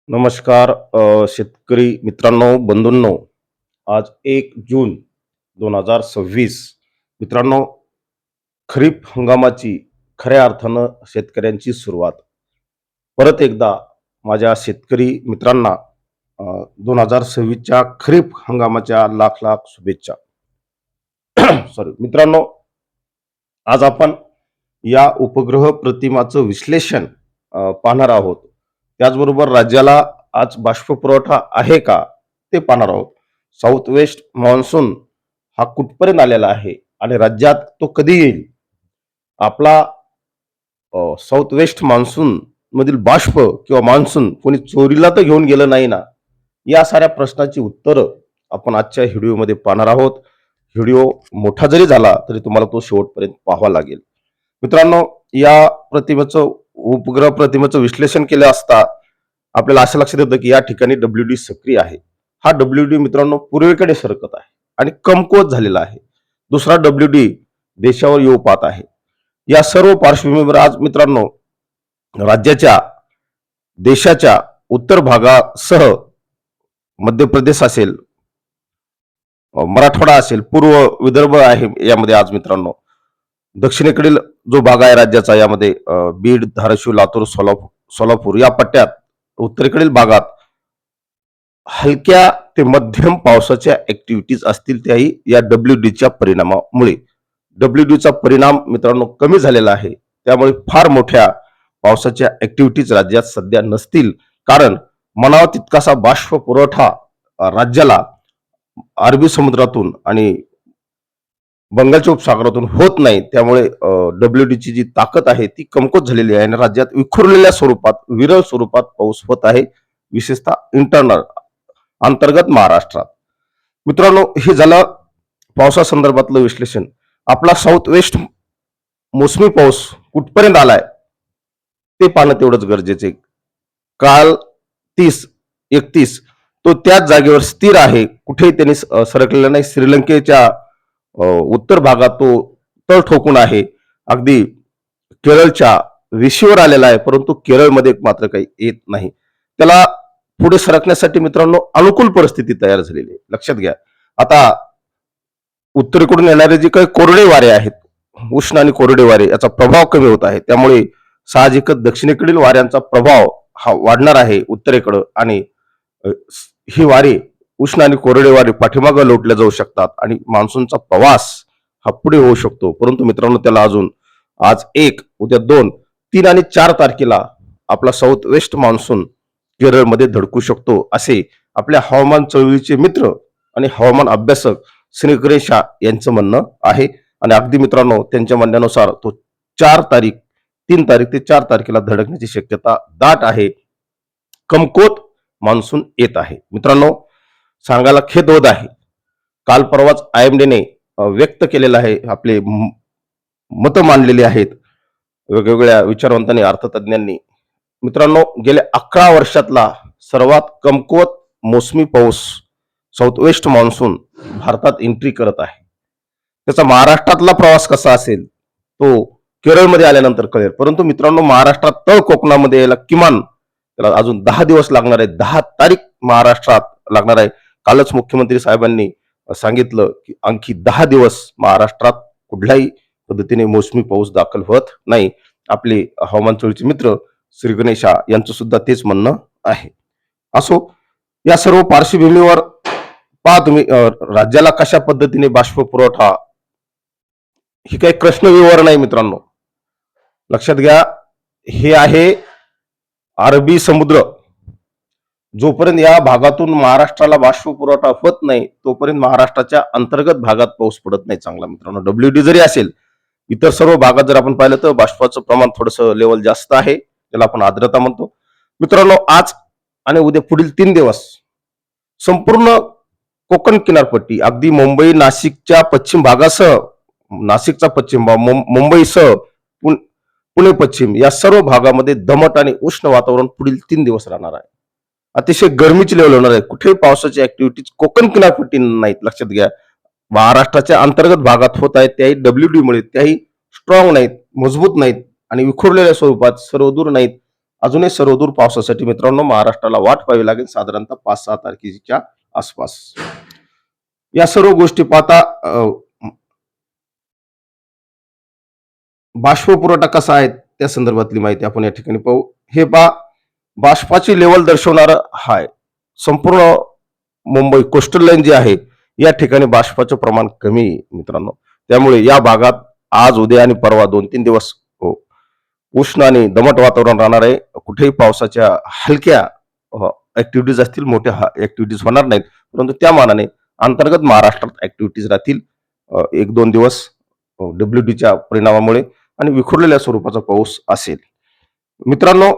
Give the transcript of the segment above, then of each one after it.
नमस्कार शेतकरी मित्रांनो, बंधूंनो. आज 1 जून 2026. मित्रांनो, खरीप हंगामाची खऱ्या अर्थानं शेतकऱ्यांची सुरुवात. परत एकदा माझ्या शेतकरी मित्रांना 2026च्या खरीप हंगामाच्या लाख लाख शुभेच्छा. सॉरी मित्रांनो, आज आपण या उपग्रह प्रतिमाचं विश्लेषण पाहणार आहोत. त्याचबरोबर राज्याला आज बाष्पपुरवठा आहे का ते पाहणार आहोत. साऊथ वेस्ट मान्सून हा कुठपर्यंत आलेला आहे आणि राज्यात तो कधी येईल. आपला साऊथ वेस्ट मान्सून मधील बाष्प किंवा मान्सून कोणी चोरीला तर घेऊन गेलं नाही ना, या साऱ्या प्रश्नाची उत्तरं आपण आजच्या व्हिडिओमध्ये पाहणार आहोत. व्हिडिओ मोठा जरी झाला तरी तुम्हाला तो शेवटपर्यंत पाहावा लागेल. मित्रांनो, या प्रतिमेचं उपग्रह प्रतिमेचं विश्लेषण केलं असता आपल्याला असं लक्षात येतं की या ठिकाणी WD सक्रिय आहे. हा WD मित्रांनो पूर्वेकडे सरकत आहे आणि कमकुवत झालेला आहे. दुसरा WD देशावर येऊ पाहत आहे. या सर्व पार्श्वभूमीवर आज मित्रांनो राज्याच्या देशाच्या उत्तर भागासह मध्य प्रदेश असेल, मराठवाडा असेल, पूर्व विदर्भ आहे यामध्ये आज मित्रांनो, दक्षिणेकडील जो भाग आहे राज्याचा यामध्ये बीड, धाराशिव, लातूर, सोलापूर या पट्ट्यात उत्तरेकडील भागात हलक्या ते मध्यम पावसाच्या ऍक्टिव्हिटीज असतील, त्याही या WDच्या परिणामामुळे. WDचा परिणाम मित्रांनो कमी झालेला आहे, त्यामुळे फार मोठ्या पावसाच्या ऍक्टिव्हिटीज राज्यात सध्या नसतील. कारण म्हणावा तितकासा बाष्प पुरवठा राज्याला अरबी समुद्रातून आणि बंगालच्या उपसागरातून होत नाही. त्यामुळे WDची जी ताकद आहे ती कमकुवत झालेली आहे आणि राज्यात विखुरलेल्या स्वरूपात, विरळ स्वरूपात पाऊस होत आहे, विशेषतः अंतर्गत महाराष्ट्रात. मित्रांनो, हे झालं पावसासंदर्भातलं विश्लेषण. आपला साऊथ वेस्ट मोसमी पाऊस कुठपर्यंत आलाय ते पाहणं तेवढंच गरजेचे. काल 30-31 तो त्याच जागेवर स्थिर आहे, कुठेही त्यांनी सरकलेला नाही. श्रीलंकेच्या उत्तर भागात तो तळ ठोकून आहे, अगदी केरळच्या विशीवर आलेला आहे, परंतु केरळमध्ये मात्र काही येत नाही. त्याला पुढे सरकण्यासाठी मित्रांनो अनुकूल परिस्थिती तयार झालेली आहे. लक्षात घ्या. आता उत्तरेकडून येणारे जे काही कोरडे वारे आहेत, उष्ण आणि कोरडे वारे, याचा प्रभाव कमी होत आहे. त्यामुळे साहजिकच दक्षिणेकडील वाऱ्यांचा प्रभाव हा वाढणार आहे उत्तरेकडं आणि ही वारे, उष्ण आणि कोरडे वारे पाठीमागं लोटले जाऊ शकतात आणि मान्सूनचा प्रवास हा पुढे होऊ शकतो. परंतु मित्रांनो त्याला अजून आज 1, उद्या 2, 3 आणि 4 तारखेला आपला साऊथ वेस्ट मान्सून केरळमध्ये धडकू शकतो, असे आपल्या हवामान चळवळीचे मित्र आणि हवामान अभ्यासक श्री गणेश यांचं म्हणणं आहे. आणि अगदी मित्रांनो त्यांच्या म्हणण्यानुसार तो 3 तारीख ते 4 तारखेला धडकण्याची शक्यता दाट आहे. कमकुवत मान्सून येत आहे. मित्रांनो, सांगायला खेद होत आहे, काल परवाच IMDने व्यक्त केलेलं आहे, आपले मतं मांडलेली आहेत वेगवेगळ्या विचारवंतांनी, अर्थतज्ञांनी. मित्रांनो, गेल्या 11 वर्षातला सर्वात कमकुवत मोसमी पाऊस साऊथ वेस्ट मान्सून भारतात एंट्री करत आहे. त्याचा महाराष्ट्रातला प्रवास कसा असेल तो केरळमध्ये आल्यानंतर कळेल. परंतु मित्रांनो, महाराष्ट्रात तळ कोकणामध्ये यायला किमान त्याला अजून 10 दिवस लागणार आहे. 10 तारीख महाराष्ट्रात लागणार आहे. कालच मुख्यमंत्री साहेबांनी सांगितलं की आणखी 10 दिवस महाराष्ट्रात कुठल्याही पद्धतीने मोसमी पाऊस दाखल होत नाही. आपले हवामान चळवळीचे मित्र श्री गणेश यांचं सुद्धा तेच म्हणणं आहे. असो, या सर्व पार्श्वभूमीवर पहा तुम्ही राज्याला कशा पद्धतीने बाष्प पुरवठा, ही काही कृष्ण विवर नाही मित्रांनो. लक्षात घ्या, हे आहे अरबी समुद्र. जोपर्यंत या भागातून महाराष्ट्राला बाष्प पुरवठा होत नाही तोपर्यंत महाराष्ट्राच्या अंतर्गत भागात पाऊस पडत नाही चांगला. मित्रांनो, WD जरी असेल, इतर सर्व भागात जर आपण पाहिलं तर बाष्पाचं प्रमाण थोडंसं लेवल जास्त आहे, त्याला आपण आर्द्रता म्हणतो. मित्रांनो, आज आणि उद्या पुढील 3 दिवस संपूर्ण कोकण किनारपट्टी, अगदी मुंबई नाशिकच्या पश्चिम भागासह, नाशिकचा पश्चिम भाग, मुंबईसह पुणे पश्चिम या सर्व भागामध्ये दमट आणि उष्ण वातावरण पुढील 3 दिवस राहणार आहे. अतिशय गरमीची लेवल होणार आहे. कुठेही पावसाची ऍक्टिव्हिटीज कोकण किनारपट्टी नाहीत. लक्षात घ्या, महाराष्ट्राच्या अंतर्गत भागात होत आहेत त्याही WD मुळे, त्याही स्ट्रॉंग नाहीत, मजबूत नाहीत आणि विखुरलेल्या स्वरूपात सर्वदूर नाहीत. अजूनही सर्वदूर पावसासाठी मित्रांनो महाराष्ट्राला वाट पाहावी लागेल, साधारणतः 5-6 तारखेच्या आसपास. या सर्व गोष्टी पाहता बाष्प पुरवठा कसा आहे त्या संदर्भातली माहिती आपण या ठिकाणी पाहू. हे बाष्पाची लेवल दर्शवणारं आहे. संपूर्ण मुंबई कोस्टल लाईन जी आहे या ठिकाणी बाष्पाचं प्रमाण कमी आहे मित्रांनो. त्यामुळे या भागात आज उद्या आणि परवा 2-3 दिवस उष्ण आणि दमट वातावरण राहणार आहे. कुठेही पावसाच्या हलक्या ऍक्टिव्हिटीज असतील, मोठ्या ऍक्टिव्हिटीज होणार नाहीत, परंतु त्या मानाने अंतर्गत महाराष्ट्रात ऍक्टिव्हिटीज राहतील. 1-2 दिवस डब्ल्यूडीच्या परिणामामुळे आणि विखुरलेल्या स्वरूपाचा पाऊस असेल. मित्रांनो,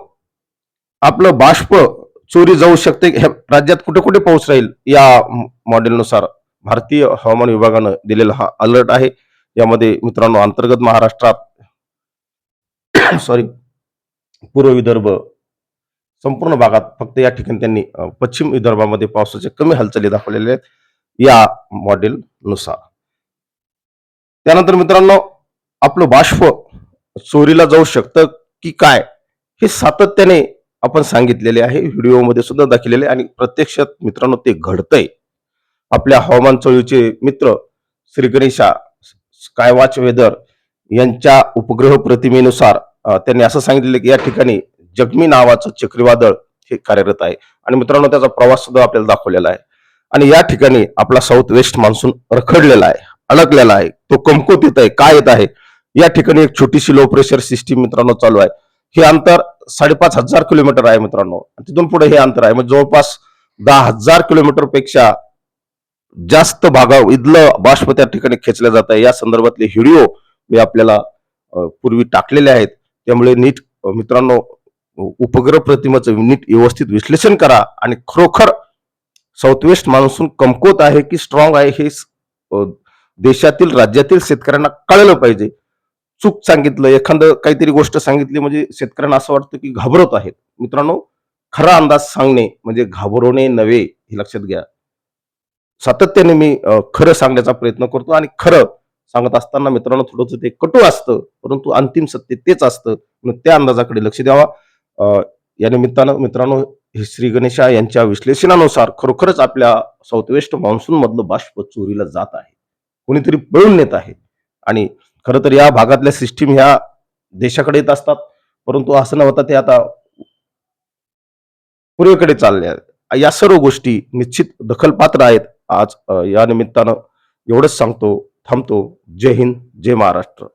आपलं बाष्प चोरी जाऊ शकते. राज्यात कुठे कुठे पाऊस राहील या मॉडेलनुसार भारतीय हवामान विभागानं दिलेला हा अलर्ट आहे. यामध्ये मित्रांनो अंतर्गत महाराष्ट्रात सॉरी पूर्व विदर्भ संपूर्ण भागात, फक्त या ठिकाणी त्यांनी पश्चिम विदर्भामध्ये पावसाचे कमी हालचाली दाखवलेल्या आहेत या मॉडेलनुसार. त्यानंतर मित्रांनो, आपलं बाष्प चोरीला जाऊ शकतं की काय हे सातत्याने आपण सांगितलेले आहे, व्हिडिओमध्ये सुद्धा दाखवलेले आणि प्रत्यक्षात मित्रांनो ते घडतंय. आपल्या हवामान चळवळीचे मित्र श्री गणेशा स्कायवॉच वेदर यांच्या उपग्रह प्रतिमेनुसार त्यांनी असं सांगितलेलं की या ठिकाणी जगमी नावाचं चक्रीवादळ हे कार्यरत आहे आणि मित्रांनो त्याचा प्रवास सुद्धा आपल्याला दाखवलेला आहे. आणि या ठिकाणी आपला साऊथ वेस्ट मान्सून रखडलेला आहे, अडकलेला आहे, तो कमकुवत येत आहे. काय येत आहे? या ठिकाणी एक छोटीशी लो प्रेशर सिस्टीम मित्रांनो चालू आहे. हे अंतर 5,500 किलोमीटर आहे मित्रांनो. तिथून पुढे हे अंतर आहे म्हणजे जवळपास 10,000 किलोमीटर पेक्षा जास्त भागा इथलं बाष्प त्या ठिकाणी खेचलं जात आहे. या संदर्भातले व्हिडिओ मी आपल्याला पूर्वी टाकलेले आहेत. त्यामुळे नीट मित्रांनो उपग्रह प्रतिमेचं नीट व्यवस्थित विश्लेषण करा आणि खरोखर साऊथ वेस्ट मान्सून कमकुवत आहे की स्ट्रॉंग आहे हे देशातील राज्यातील शेतकऱ्यांना कळलं पाहिजे. चूक सांगितलं, एखादं काहीतरी गोष्ट सांगितली म्हणजे शेतकऱ्यांना असं वाटतं की घाबरत आहेत. मित्रांनो, खरा अंदाज सांगणे म्हणजे घाबरवणे नव्हे, हे लक्षात घ्या. सातत्याने मी खरं सांगण्याचा प्रयत्न करतो आणि खरं सांगत असताना मित्रांनो थोडंसं ते कटू असतं, परंतु अंतिम सत्य तेच असतं. म्हणून त्या अंदाजाकडे लक्ष द्यावा. या निमित्तानं मित्रांनो श्री गणेशा यांच्या विश्लेषणानुसार खरोखरच आपल्या साऊथ वेस्ट मान्सून मधलं बाष्प चोरीला जात आहे, कोणीतरी पळून नेत आहे. आणि खरं तर या भागातल्या सिस्टीम ह्या देशाकडे येत असतात, परंतु असं न होता ते आता पूर्वेकडे चालले आहेत. या सर्व गोष्टी निश्चित दखलपात्र आहेत. आज या निमित्तानं एवढंच सांगतो, थांबतो. जय हिंद, जय महाराष्ट्र.